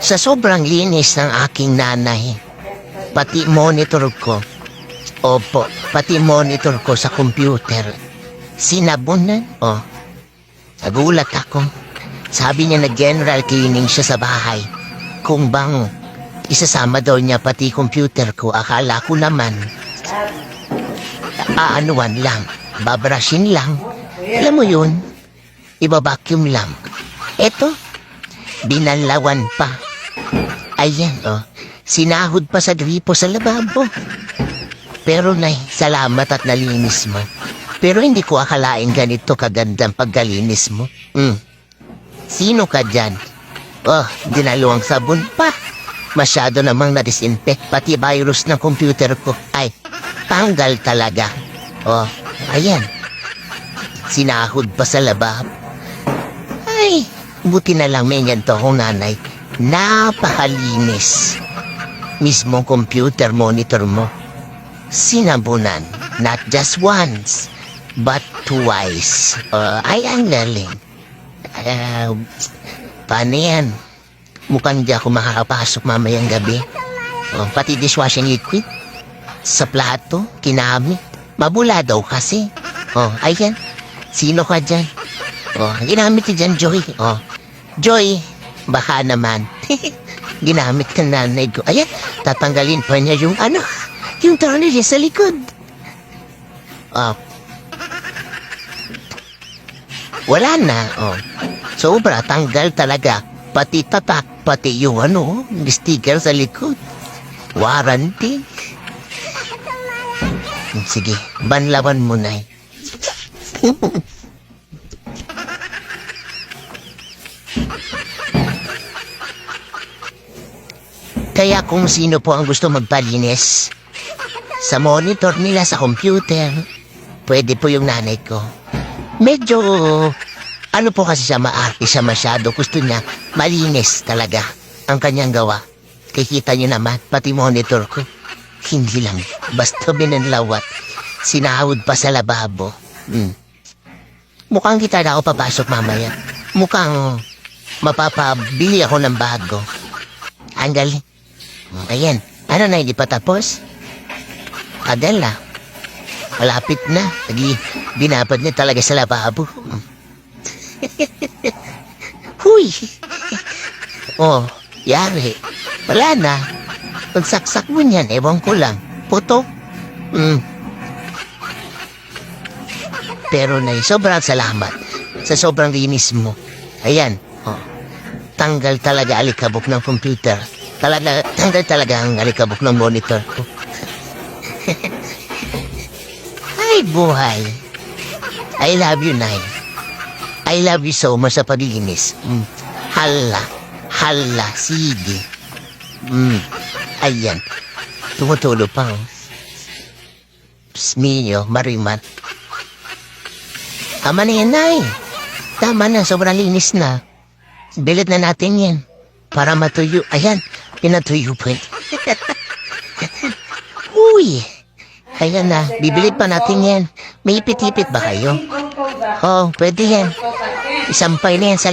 Sa sobrang linis ng aking nanay, pati monitor ko, opo, pati monitor ko sa computer, sinabunan, nagulat ako. Sabi niya na general cleaning siya sa bahay. Kung bang isasama daw niya pati computer ko, akala ko naman, aanuan lang, babrushin lang. Alam mo yun, ibabacuum lang. Eto, binalawan pa. Ayan, sinahod pa sa gripo sa lababo. Pero nay, salamat at nalinis mo. Pero hindi ko akalain ganito kagandang pagkalinis mo. Sino ka dyan? Dinaluang sabon pa. Masyado namang na-disinfect, pati virus ng computer ko. Ay, tanggal talaga. Ayan. Sinahod pa sa lababo. Ay, buti na lang may ganito akong nanay. Napakalinis. Mismong computer monitor mo. Sinabunan. Not just once, but twice. Ay, ang galing. Paano yan? Mukhang di ako makakapasok mamayang gabi. Pati dishwashing liquid. Sa plato, kinamit. Mabula daw kasi. Ayan. Sino ka dyan? Ginamit ka dyan, Joy. Joy, baka naman. Ginamit ka nanay ko. Ayan, tatanggalin pa niya yung yung tornilyo sa likod. Wala na, sobra, tanggal talaga. Pati tatak, pati yung sticker sa likod. Warranty. Sige, banlawan mo na Kaya kung sino po ang gusto magpalinis sa monitor nila sa computer, pwede po yung nanay ko. Medyo, po kasi siya, maarte siya masyado. Gusto niya malinis talaga ang kanyang gawa. Kikita niyo naman, pati monitor ko. Hindi lang, basta binanlawat. Sinahod pa sa lababo. Mukhang kita na ako papasok mamaya. Mukhang mapapabili ako ng bago. Ang galing. Ayan, ano na, hindi pa tapos? Adela, malapit na. Binabad niya talaga sa lababo. Huy! Yari. Wala na. Pagsaksak mo niyan, ewan ko lang. Puto? Pero nay, sobrang salamat sa sobrang linis mo. Ayan, tanggal talaga alikabok ng computer. Tanggal talaga ang alikabok ng monitor ko. Ay, buhay. I love you, Nay. I love you so much sa paglinis. Hala, sige. Ayan. Tumutulo pa, Psminyo, marimat. Tama na yan, Nay. Tama na, sobrang linis na. Bilit na natin yan. Para matuyo. Ayan, pinatuyo po. Uy! Ayan na, bibili pa natin yan. May ipit-ipit ba kayo? Pwede yan. Isampay na yan sa